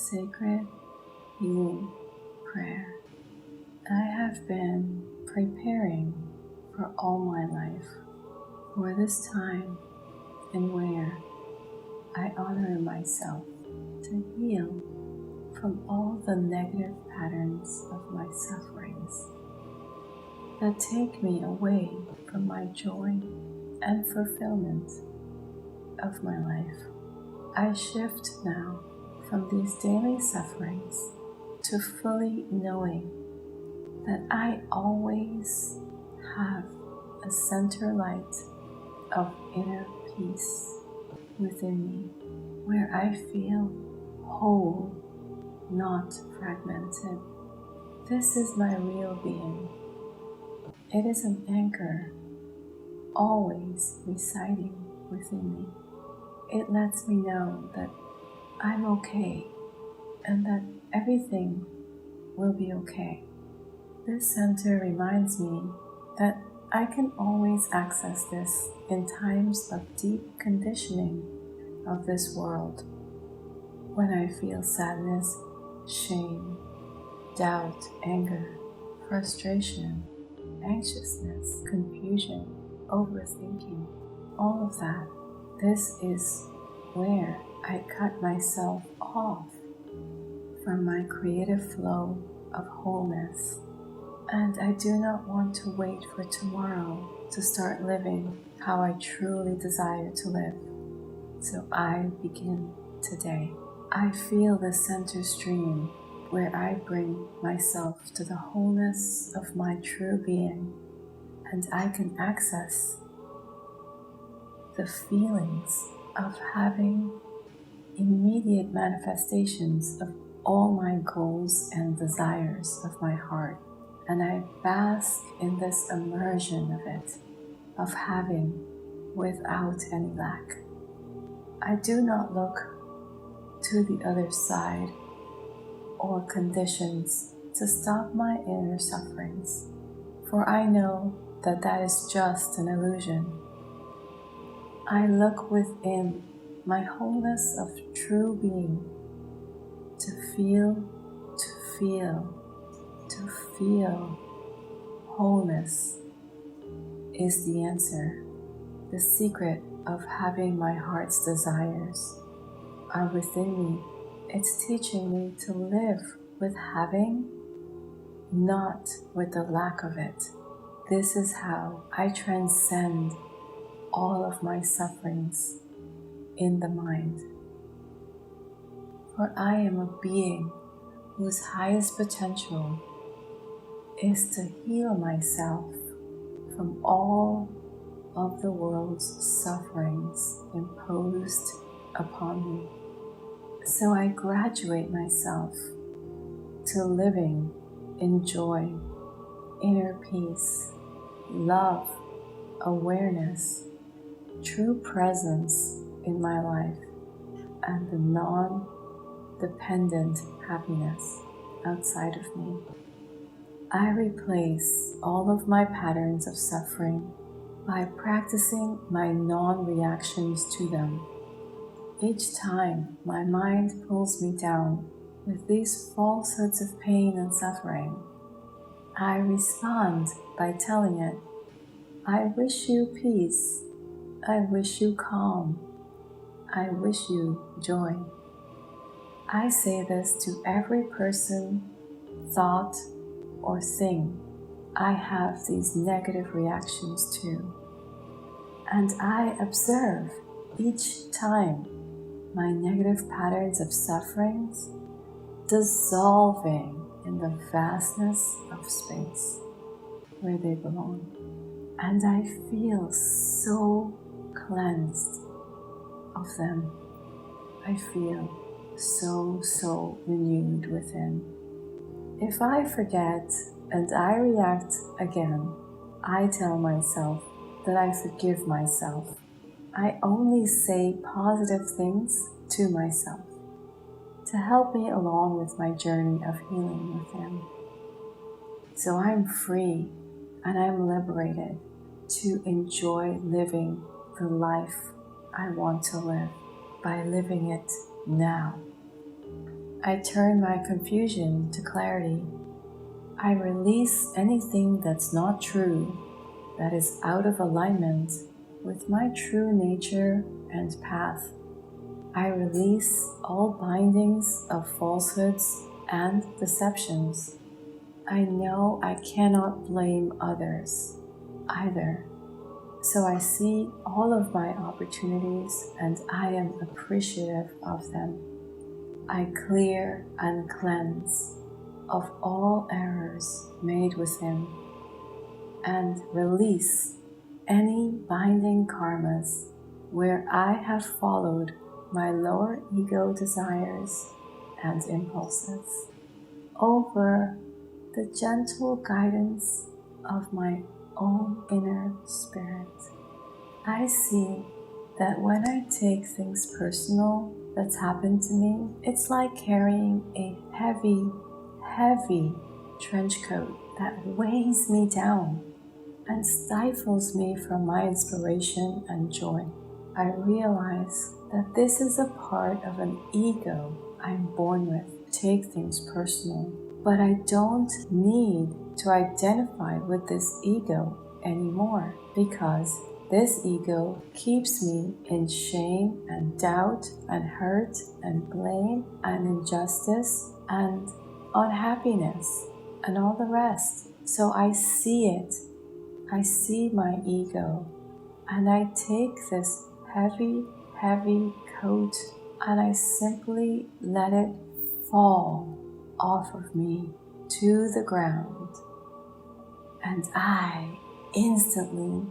sacred healing prayer. I have been preparing for all my life for this time and where I honor myself to heal from all the negative patterns of my sufferings that take me away from my joy and fulfillment of my life. I shift now from these daily sufferings to fully knowing that I always have a center light of inner peace within me, where I feel whole, not fragmented. This is my real being. It is an anchor always residing within me. It lets me know that I'm okay and that everything will be okay. This center reminds me that I can always access this in times of deep conditioning of this world, when I feel sadness, shame, doubt, anger, frustration, anxiousness, confusion, overthinking, all of that. This is where I cut myself off from my creative flow of wholeness. And I do not want to wait for tomorrow to start living how I truly desire to live. So I begin today. I feel the center stream where I bring myself to the wholeness of my true being, and I can access the feelings of having immediate manifestations of all my goals and desires of my heart. And I bask in this immersion of it, of having without any lack. I do not look to the other side or conditions to stop my inner sufferings, for I know that that is just an illusion. I look within my wholeness of true being to feel wholeness is the answer. The secret of having my heart's desires are within me. It's teaching me to live with having, not with the lack of it. This is how I transcend all of my sufferings in the mind. For I am a being whose highest potential is to heal myself from all of the world's sufferings imposed upon me. So I graduate myself to living in joy, inner peace, love, awareness, true presence in my life, and the non-dependent happiness outside of me. I replace all of my patterns of suffering by practicing my non-reactions to them. Each time my mind pulls me down with these falsehoods of pain and suffering, I respond by telling it, I wish you peace, I wish you calm, I wish you joy. I say this to every person, thought, or thing I have these negative reactions to. And I observe each time my negative patterns of sufferings dissolving in the vastness of space where they belong. And I feel so cleansed of them. I feel so renewed within. If I forget and I react again, I tell myself that I forgive myself. I only say positive things to myself to help me along with my journey of healing within. So I'm free and I'm liberated to enjoy living the life I want to live by living it now. I turn my confusion to clarity. I release anything that's not true, that is out of alignment with my true nature and path. I release all bindings of falsehoods and deceptions. I know I cannot blame others either. So I see all of my opportunities and I am appreciative of them. I clear and cleanse of all errors made within and release any binding karmas where I have followed my lower ego desires and impulses over the gentle guidance of my own inner spirit. I see that when I take things personal that's happened to me, it's like carrying a heavy, heavy trench coat that weighs me down and stifles me from my inspiration and joy. I realize that this is a part of an ego I'm born with, take things personal, but I don't need to identify with this ego anymore because this ego keeps me in shame and doubt and hurt and blame and injustice and unhappiness and all the rest. So I see it. I see my ego and I take this heavy, heavy coat and I simply let it fall off of me to the ground. And I instantly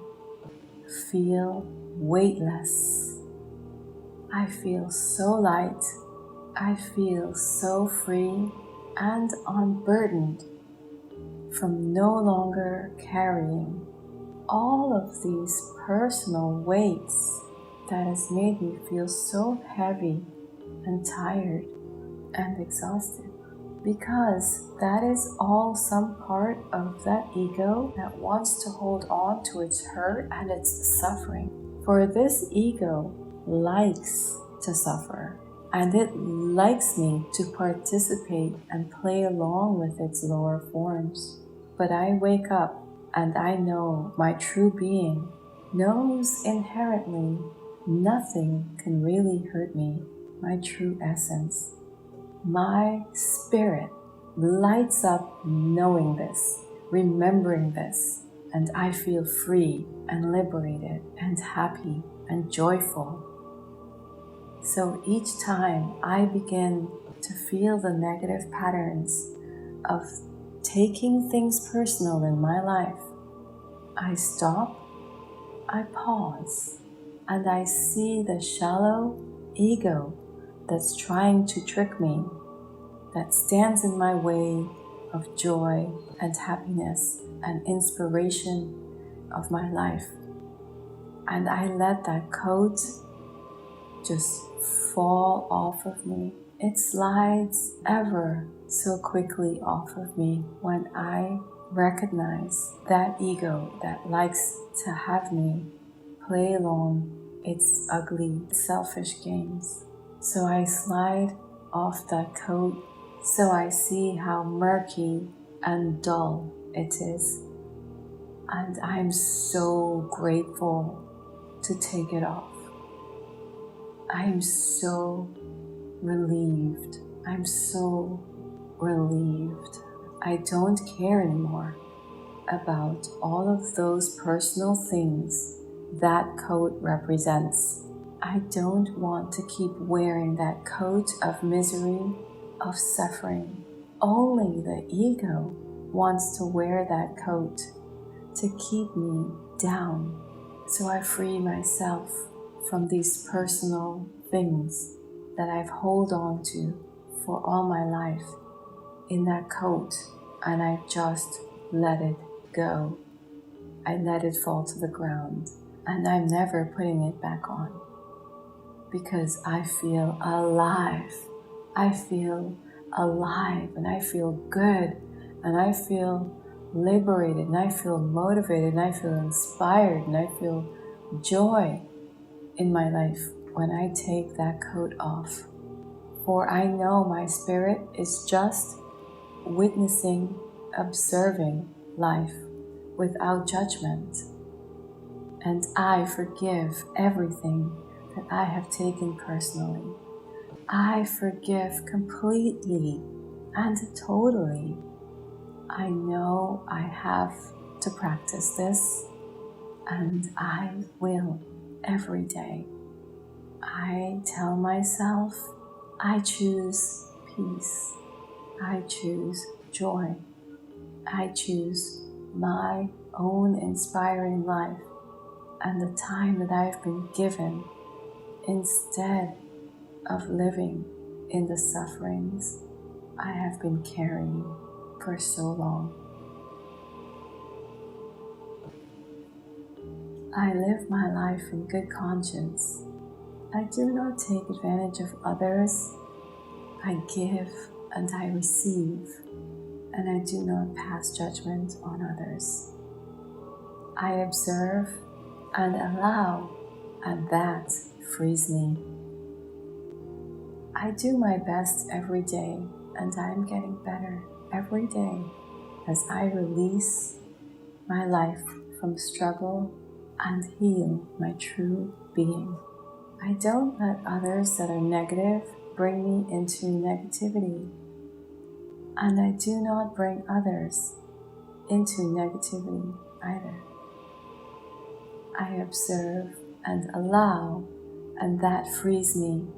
feel weightless. I feel so light. I feel so free and unburdened from no longer carrying all of these personal weights that has made me feel so heavy and tired and exhausted, because that is all some part of that ego that wants to hold on to its hurt and its suffering. For this ego likes to suffer, and it likes me to participate and play along with its lower forms. But I wake up and I know my true being knows inherently nothing can really hurt me, my true essence. My spirit lights up knowing this, remembering this, and I feel free and liberated and happy and joyful. So each time I begin to feel the negative patterns of taking things personal in my life, I stop, I pause, and I see the shallow ego that's trying to trick me, that stands in my way of joy and happiness and inspiration of my life. And I let that coat just fall off of me. It slides ever so quickly off of me when I recognize that ego that likes to have me play along its ugly, selfish games. So I slide off that coat, so I see how murky and dull it is. And I'm so grateful to take it off. I'm so relieved. I'm so relieved. I don't care anymore about all of those personal things that coat represents. I don't want to keep wearing that coat of misery, of suffering. Only the ego wants to wear that coat to keep me down. So I free myself from these personal things that I've held on to for all my life in that coat, and I just let it go. I let it fall to the ground, and I'm never putting it back on because I feel alive. I feel alive and I feel good and I feel liberated and I feel motivated and I feel inspired and I feel joy in my life when I take that coat off For I know my spirit is just witnessing, observing life without judgment. And I forgive everything that I have taken personally. I forgive completely and totally. I know I have to practice this, and I will every day. I tell myself, I choose peace. I choose joy. I choose my own inspiring life and the time that I've been given instead of living in the sufferings I have been carrying for so long. I live my life in good conscience. I do not take advantage of others. I give and I receive, and I do not pass judgment on others. I observe and allow, and that frees me. I do my best every day, and I am getting better every day as I release my life from struggle and heal my true being. I don't let others that are negative bring me into negativity, and I do not bring others into negativity either. I observe and allow, and that frees me.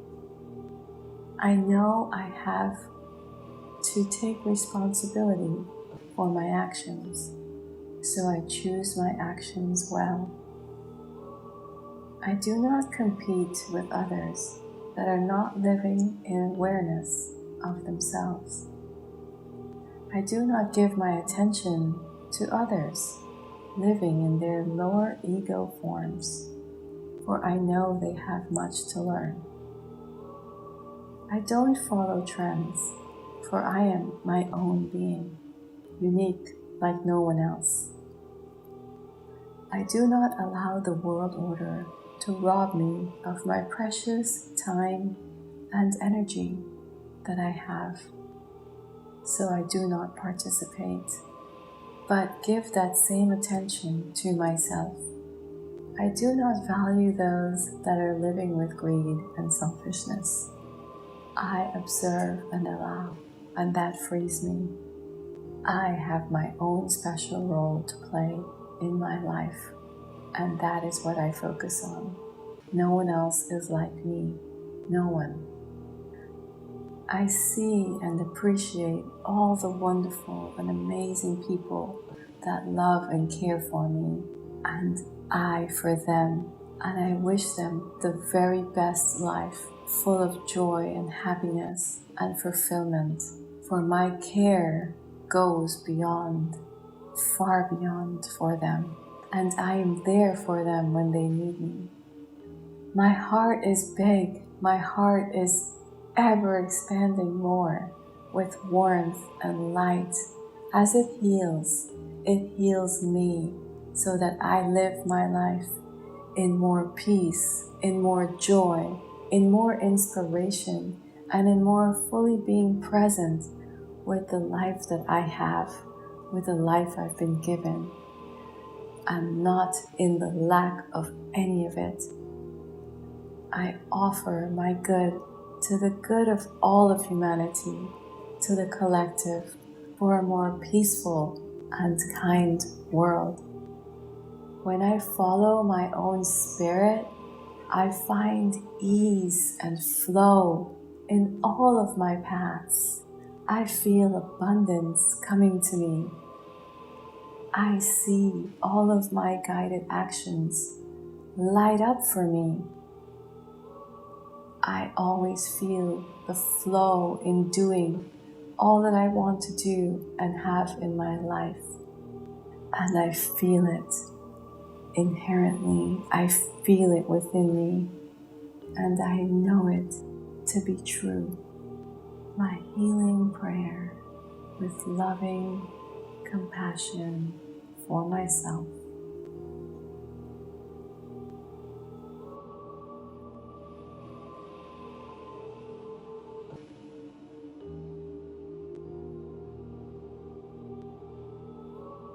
I know I have to take responsibility for my actions, so I choose my actions well. I do not compete with others that are not living in awareness of themselves. I do not give my attention to others living in their lower ego forms, for I know they have much to learn. I don't follow trends, for I am my own being, unique like no one else. I do not allow the world order to rob me of my precious time and energy that I have, so I do not participate, but give that same attention to myself. I do not value those that are living with greed and selfishness. I observe and allow, and that frees me. I have my own special role to play in my life, and that is what I focus on. No one else is like me. No one. I see and appreciate all the wonderful and amazing people that love and care for me, and I for them, and I wish them the very best life, full of joy and happiness and fulfillment, for my care goes beyond, far beyond for them, and I am there for them when they need me. My heart is big, my heart is ever expanding more with warmth and light. As it heals me so that I live my life in more peace, in more joy, in more inspiration, and in more fully being present with the life that I have, with the life I've been given, and not in the lack of any of it. I offer my good to the good of all of humanity, to the collective, for a more peaceful and kind world. When I follow my own spirit, I find ease and flow in all of my paths. I feel abundance coming to me. I see all of my guided actions light up for me. I always feel the flow in doing all that I want to do and have in my life. And I feel it inherently. I feel it within me. And I know it to be true. My healing prayer with loving compassion for myself.